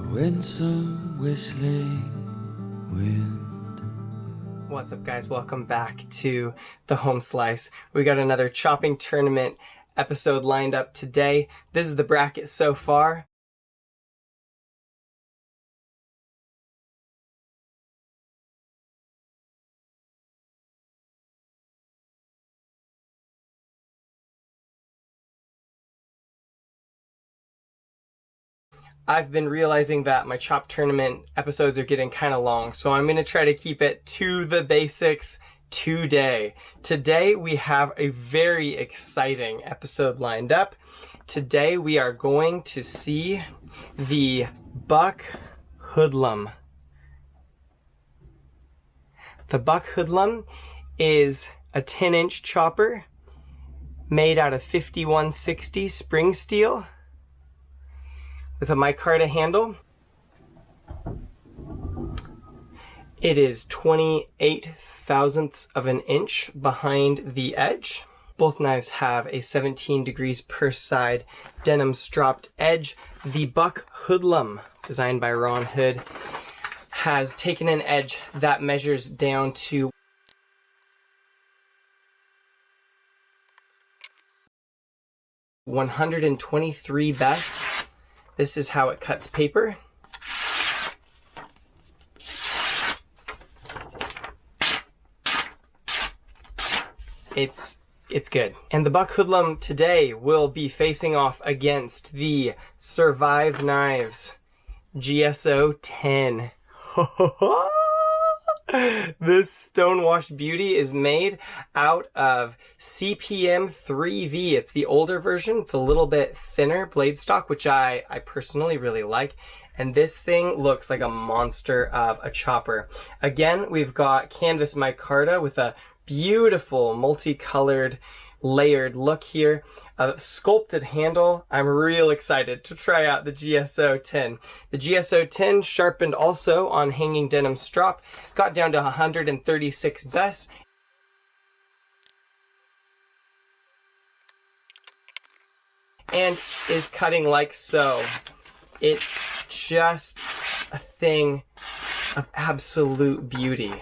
winsome whistling wind. What's up, guys? Welcome back to the Home Slice. We got another chopping tournament episode lined up today. This is the bracket so far. I've been realizing that my chop tournament episodes are getting kind of long, so I'm going to try to keep it to the basics today. Today we have a very exciting episode lined up. Today we are going to see the Buck Hoodlum. The Buck Hoodlum is a 10-inch chopper made out of 5160 spring steel with a micarta handle. It is 28 thousandths of an inch behind the edge. Both knives have a 17 degrees per side denim stropped edge. The Buck Hoodlum, designed by Ron Hood, has taken an edge that measures down to 123 best. This is how it cuts paper. It's good. And the Buck Hoodlum today will be facing off against the Survive Knives GSO 10. This stonewashed beauty is made out of CPM 3V. It's the older version. It's a little bit thinner blade stock, which I personally really like. And this thing looks like a monster of a chopper. Again, we've got canvas micarta with a beautiful multicolored layered look here. A sculpted handle. I'm real excited to try out the GSO 10. The GSO 10 sharpened also on hanging denim strop, got down to 136 best. And is cutting like so. It's just a thing of absolute beauty.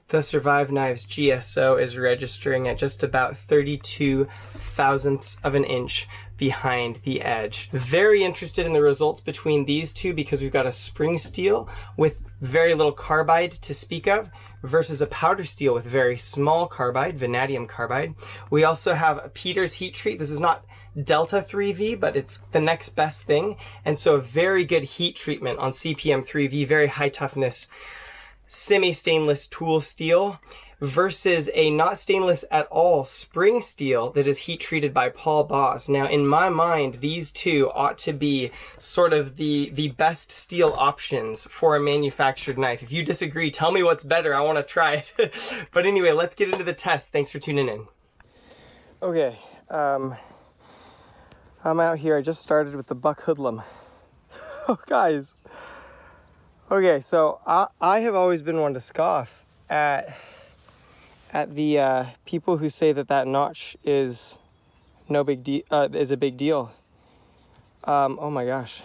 The Survive Knives GSO is registering at just about 32 thousandths of an inch behind the edge. Very interested in the results between these two because we've got a spring steel with very little carbide to speak of versus a powder steel with very small carbide, vanadium carbide. We also have a Peters heat treat. This is not Delta 3V, but it's the next best thing. And so a very good heat treatment on CPM 3V, very high toughness semi-stainless tool steel versus a not stainless at all spring steel that is heat treated by Paul Boss. Now, in my mind, these two ought to be sort of the best steel options for a manufactured knife. If you disagree, tell me what's better. I want to try it. But anyway, let's get into the test. Thanks for tuning in. Okay, I'm out here. I just started with the Buck Hoodlum. Oh, guys. Okay, so I have always been one to scoff at the people who say that notch is no big deal, is a big deal. Oh my gosh,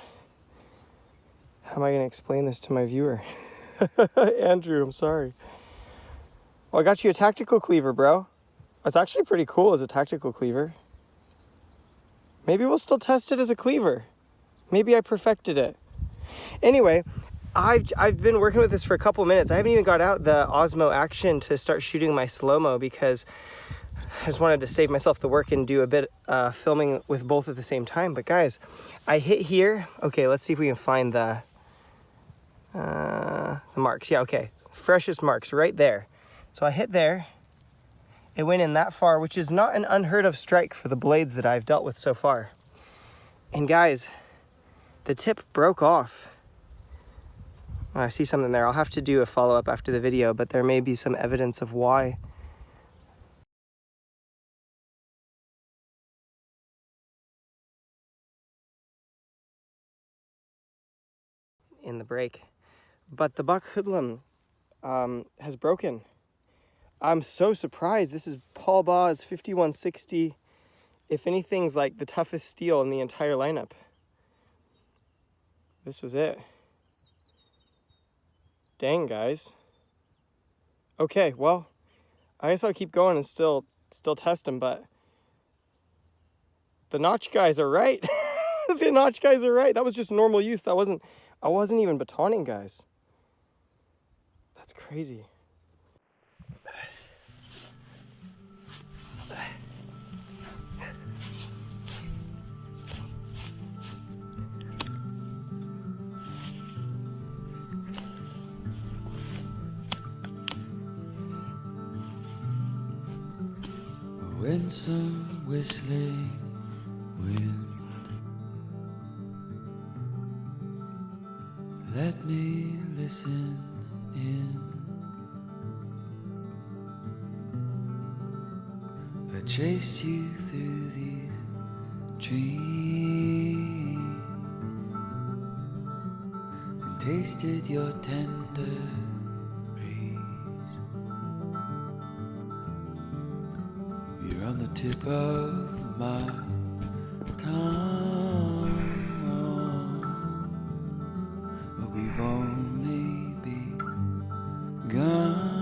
how am I gonna explain this to my viewer? Andrew, I'm sorry. Well, I got you a tactical cleaver, bro. It's actually pretty cool as a tactical cleaver. Maybe we'll still test it as a cleaver. Maybe I perfected it. Anyway. I've been working with this for a couple minutes. I haven't even got out the Osmo Action to start shooting my slow-mo because I just wanted to save myself the work and do a bit filming with both at the same time. But guys, I hit here. Okay, let's see if we can find the marks. Yeah, okay. Freshest marks right there. So I hit there. It went in that far, which is not an unheard of strike for the blades that I've dealt with so far. And guys, the tip broke off. Oh, I see something there. I'll have to do a follow-up after the video, but there may be some evidence of why. In the break. But the Buck Hoodlum has broken. I'm so surprised. This is Paul Boss 5160. If anything's like the toughest steel in the entire lineup. this was it. Dang, guys. Okay, well, I guess I'll keep going and still test them, but the notch guys are right. The notch guys are right. That was just normal use. I wasn't even batoning, guys. That's crazy. When some whistling wind, let me listen in. I chased you through these trees and tasted your tender breeze. You're on the tip of my tongue, but we've only begun.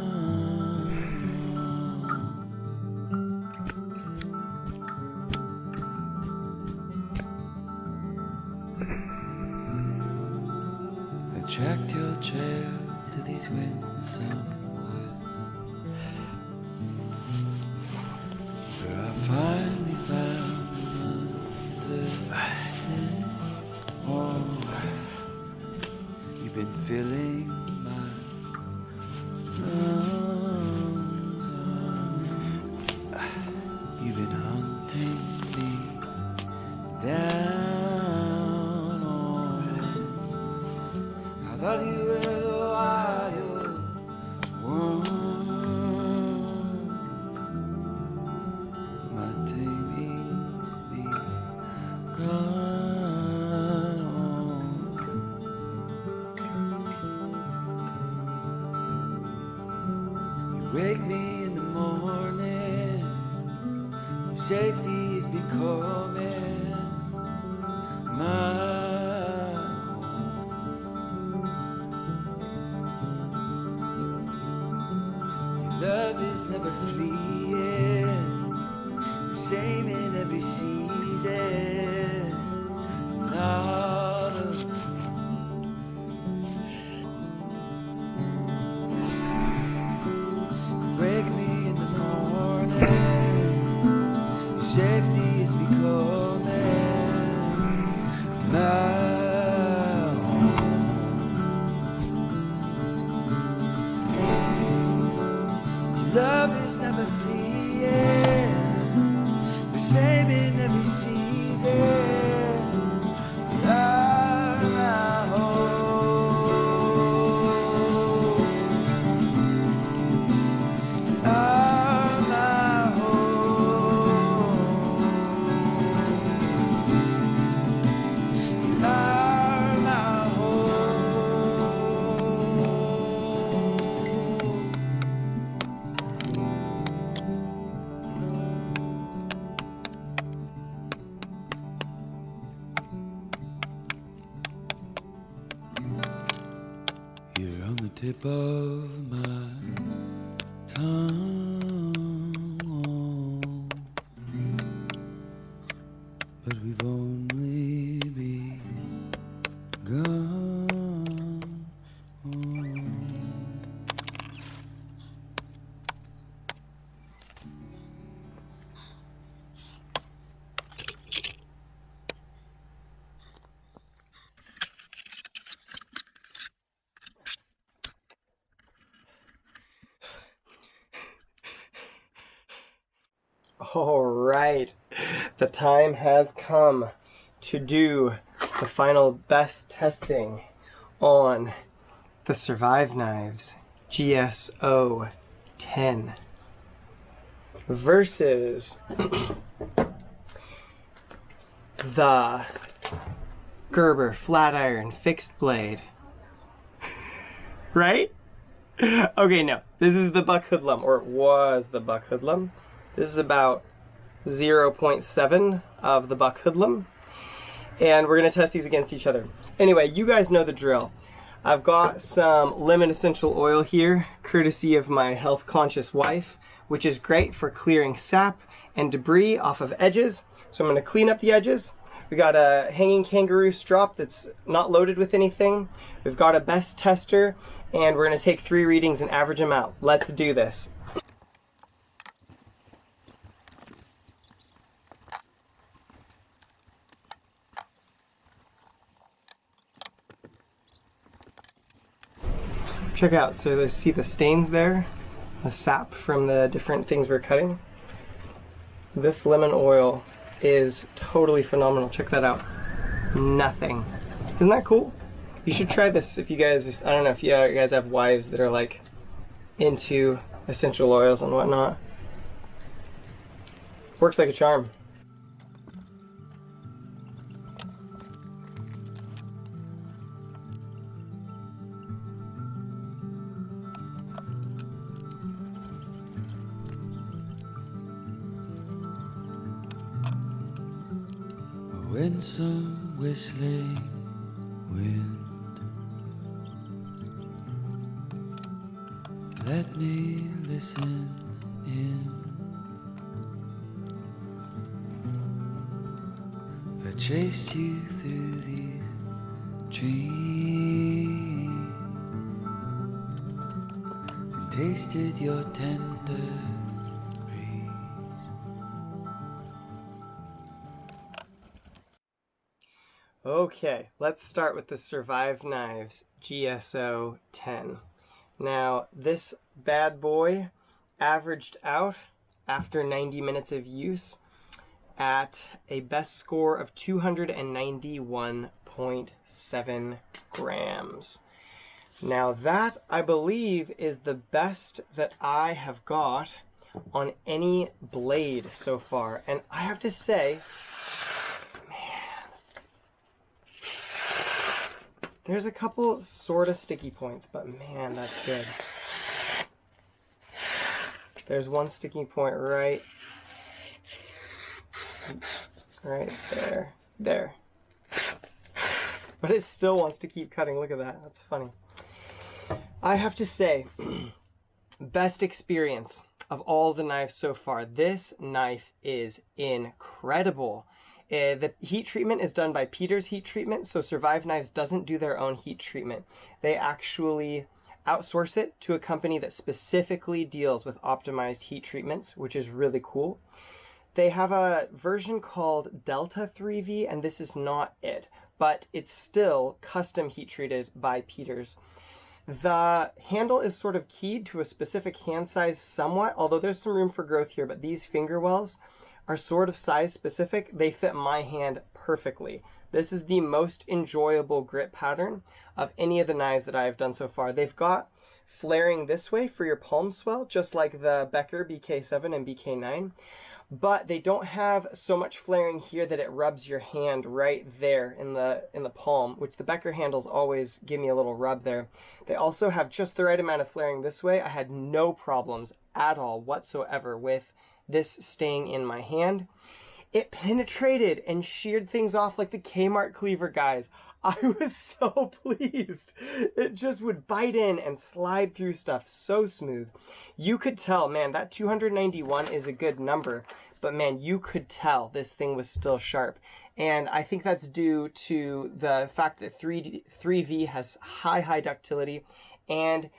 I tracked your trail to these winsome woods, where I finally found an understanding. Oh, you've been filling my lungs. You've been hunting me down. I thought you were the wild one, but my taming begun. You wake me in the morning, your safety is becoming my love is never fleeing, the same in every season. Not alone. Wake me in the morning, your safety is becoming my love is never fleeing, the same in every season. You're on the tip of my tongue, but we've only begun. All right, the time has come to do the final best testing on the Survive Knives GSO 10 versus the Gerber flat iron fixed blade. Right? Okay, no, this is the Buck Hoodlum, or it was the Buck Hoodlum. This is about 0.7 of the Buck Hoodlum. and we're gonna test these against each other. Anyway, you guys know the drill. I've got some lemon essential oil here, courtesy of my health conscious wife, which is great for clearing sap and debris off of edges. So I'm gonna clean up the edges. We got a hanging kangaroo strop that's not loaded with anything. We've got a best tester, and we're gonna take 3 readings and average them out. Let's do this. Check out, so let's see the stains there, the sap from the different things we're cutting. This lemon oil is totally phenomenal. Check that out. Nothing. Isn't that cool? You should try this if you guys, I don't know if you guys have wives that are like into essential oils and whatnot. Works like a charm. Winsome whistling wind, let me listen in. I chased you through these trees and tasted your tender breeze. Okay, let's start with the Survive Knives GSO 10. Now, this bad boy averaged out after 90 minutes of use at a best score of 291.7 grams. Now that, I believe, is the best that I have got on any blade so far. And I have to say, there's a couple sort of sticky points, but man, that's good. There's one sticky point right there. There. But it still wants to keep cutting. Look at that. That's funny. I have to say, best experience of all the knives so far. This knife is incredible. The heat treatment is done by Peters Heat Treatment, so Survive Knives doesn't do their own heat treatment. They actually outsource it to a company that specifically deals with optimized heat treatments, which is really cool. They have a version called Delta 3V, and this is not it, but it's still custom heat treated by Peters. The handle is sort of keyed to a specific hand size somewhat, although there's some room for growth here, but these finger wells are sort of size specific. They fit my hand perfectly. This is the most enjoyable grip pattern of any of the knives that I have done so far. They've got flaring this way for your palm swell, just like the Becker BK7 and BK9, but they don't have so much flaring here that it rubs your hand right there in the palm, which the Becker handles always give me a little rub there. They also have just the right amount of flaring this way. I had no problems at all whatsoever with this staying in my hand. It penetrated and sheared things off like the Kmart cleaver, guys. I was so pleased. It just would bite in and slide through stuff so smooth. You could tell, man, that 291 is a good number, but man, you could tell this thing was still sharp. And I think that's due to the fact that 3V has high ductility, and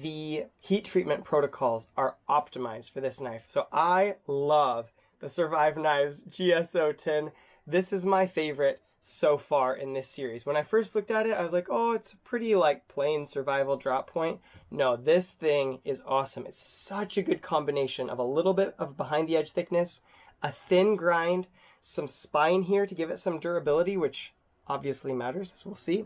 the heat treatment protocols are optimized for this knife. So I love the Survive Knives GSO 10. This is my favorite so far in this series. When I first looked at it, I was like, oh, it's pretty like plain survival drop point. No, this thing is awesome. It's such a good combination of a little bit of behind the edge thickness, a thin grind, some spine here to give it some durability, which obviously matters, as we'll see.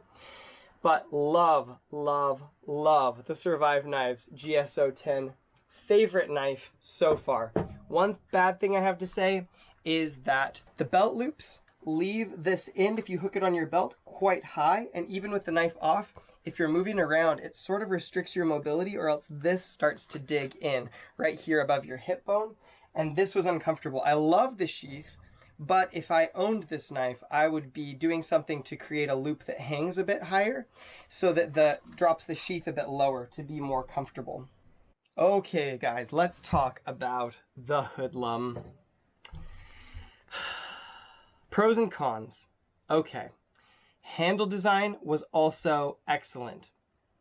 But love, love, love the Survive Knives GSO 10. Favorite knife so far. One bad thing I have to say is that the belt loops leave this end, if you hook it on your belt, quite high. And even with the knife off, if you're moving around, it sort of restricts your mobility, or else this starts to dig in right here above your hip bone. And this was uncomfortable. I love the sheath, But if I owned this knife, I would be doing something to create a loop that hangs a bit higher so that drops the sheath a bit lower to be more comfortable. Okay, guys, let's talk about the Hoodlum. Pros and cons. Okay. Handle design was also excellent.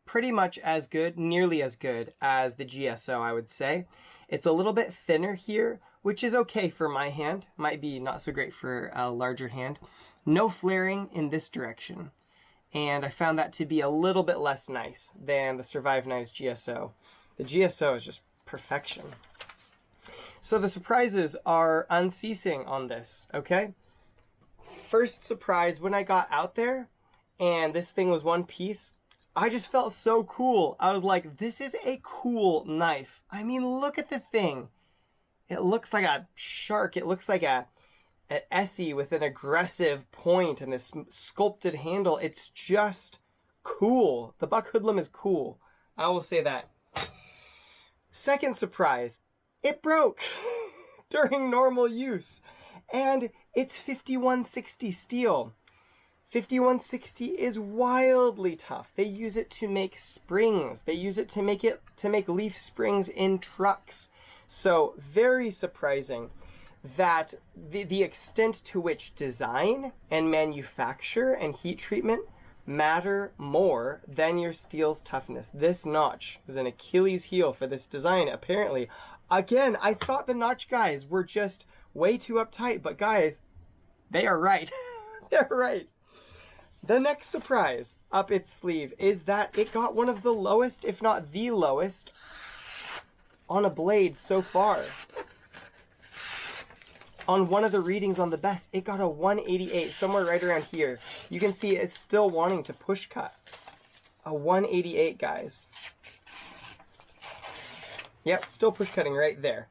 Pretty much as good, nearly as good as the GSO, I would say. It's a little bit thinner here, which is okay for my hand. Might be not so great for a larger hand. No flaring in this direction. And I found that to be a little bit less nice than the Survive Knives GSO. The GSO is just perfection. So the surprises are unceasing on this, okay? First surprise, when I got out there and this thing was one piece, I just felt so cool. I was like, this is a cool knife. I mean, look at the thing. It looks like a shark. It looks like an Essie with an aggressive point and this sculpted handle. It's just cool. The Buck Hoodlum is cool. I will say that. Second surprise, it broke during normal use. And it's 5160 steel. 5160 is wildly tough. They use it to make springs. They use it to make leaf springs in trucks. So very surprising that the extent to which design and manufacture and heat treatment matter more than your steel's toughness. This notch is an Achilles heel for this design, apparently. Again, I thought the notch guys were just way too uptight, but guys, they are right. They're right. The next surprise up its sleeve is that it got one of the lowest, if not the lowest, on a blade so far. On one of the readings on the best, it got a 188, somewhere right around here. You can see it's still wanting to push cut. A 188, guys. Yep, still push cutting right there.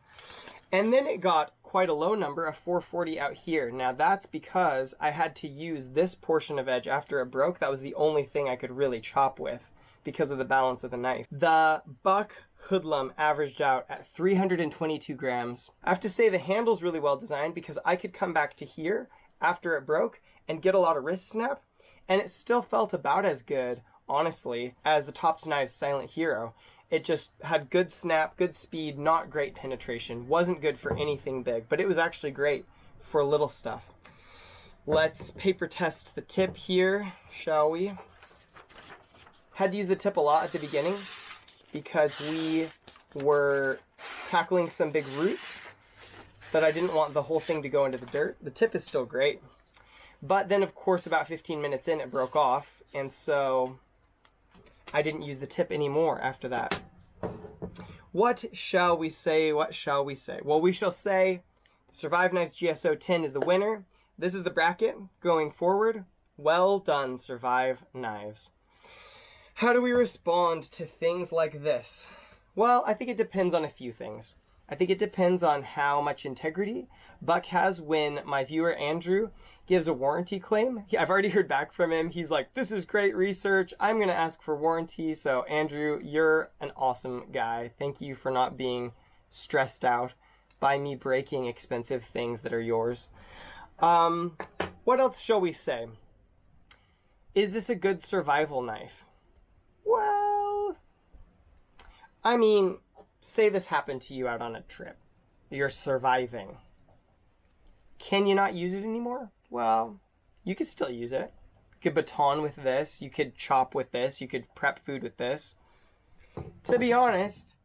And then it got quite a low number, a 440 out here. Now that's because I had to use this portion of edge after it broke. That was the only thing I could really chop with because of the balance of the knife. The Buck Hoodlum averaged out at 322 grams. I have to say the handle's really well designed because I could come back to here after it broke and get a lot of wrist snap, and it still felt about as good, honestly, as the Tops Knives Silent Hero. It just had good snap, good speed, not great penetration. Wasn't good for anything big, but it was actually great for little stuff. Let's paper test the tip here, shall we? Had to use the tip a lot at the beginning because we were tackling some big roots, but I didn't want the whole thing to go into the dirt. The tip is still great. But then, of course, about 15 minutes in, it broke off, and so I didn't use the tip anymore after that. What shall we say? What shall we say? Well, we shall say Survive Knives GSO 10 is the winner. This is the bracket going forward. Well done, Survive Knives. How do we respond to things like this? Well, I think it depends on a few things. I think it depends on how much integrity Buck has when my viewer Andrew gives a warranty claim. I've already heard back from him. He's like, this is great research. I'm going to ask for warranty. So Andrew, you're an awesome guy. Thank you for not being stressed out by me breaking expensive things that are yours. What else shall we say? Is this a good survival knife? Well, I mean, say this happened to you out on a trip. You're surviving. Can you not use it anymore? Well, you could still use it. You could baton with this. You could chop with this. You could prep food with this. To be honest,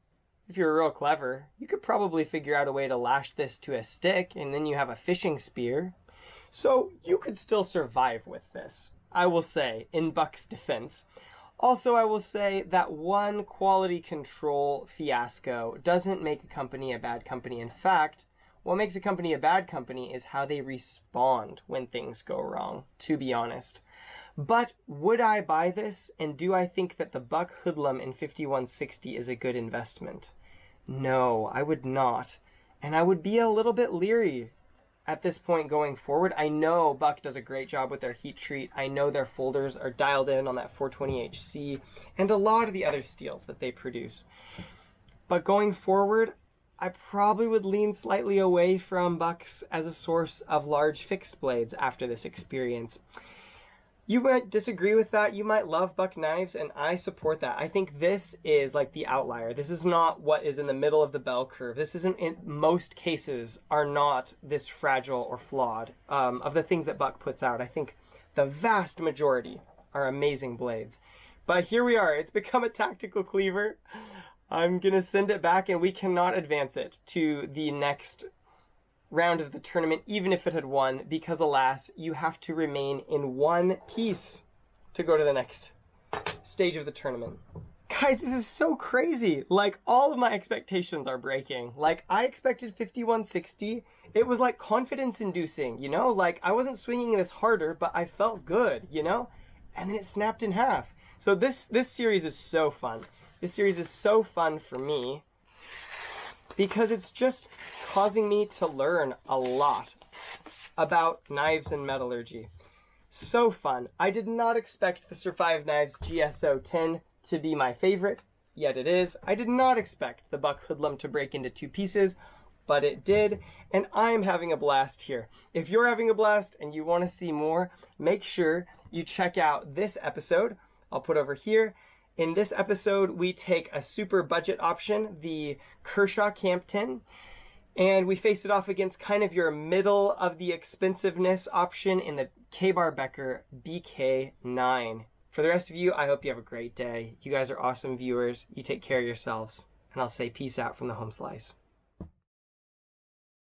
if you're real clever, you could probably figure out a way to lash this to a stick, and then you have a fishing spear. So you could still survive with this, I will say, in Buck's defense. Also, I will say that one quality control fiasco doesn't make a company a bad company. In fact, what makes a company a bad company is how they respond when things go wrong, to be honest. But would I buy this, and do I think that the Buck Hoodlum in 5160 is a good investment? No, I would not. And I would be a little bit leery at this point going forward. I know Buck does a great job with their heat treat. I know their folders are dialed in on that 420HC and a lot of the other steels that they produce. But going forward, I probably would lean slightly away from Bucks as a source of large fixed blades after this experience. You might disagree with that. You might love Buck knives, and I support that. I think this is like the outlier. This is not what is in the middle of the bell curve. This isn't, in most cases, are not this fragile or flawed. Of the things that Buck puts out, I think the vast majority are amazing blades. But here we are. It's become a tactical cleaver. I'm going to send it back, and we cannot advance it to the next round of the tournament, even if it had won, because alas, you have to remain in one piece to go to the next stage of the tournament. Guys, this is so crazy. Like, all of my expectations are breaking. Like, I expected 5160. It was like confidence inducing, you know? Like, I wasn't swinging this harder, but I felt good, you know? And then it snapped in half. So this series is so fun. This series is so fun for me because it's just causing me to learn a lot about knives and metallurgy. So fun. I did not expect the Survive Knives GSO 10 to be my favorite, yet it is. I did not expect the Buck Hoodlum to break into two pieces, but it did, and I'm having a blast here. If you're having a blast and you want to see more, make sure you check out this episode. I'll put over here. In this episode, we take a super budget option, the Kershaw Camp 10, and we face it off against kind of your middle of the expensiveness option in the K-Bar Becker BK9. For the rest of you, I hope you have a great day. You guys are awesome viewers. You take care of yourselves, and I'll say peace out from the home slice.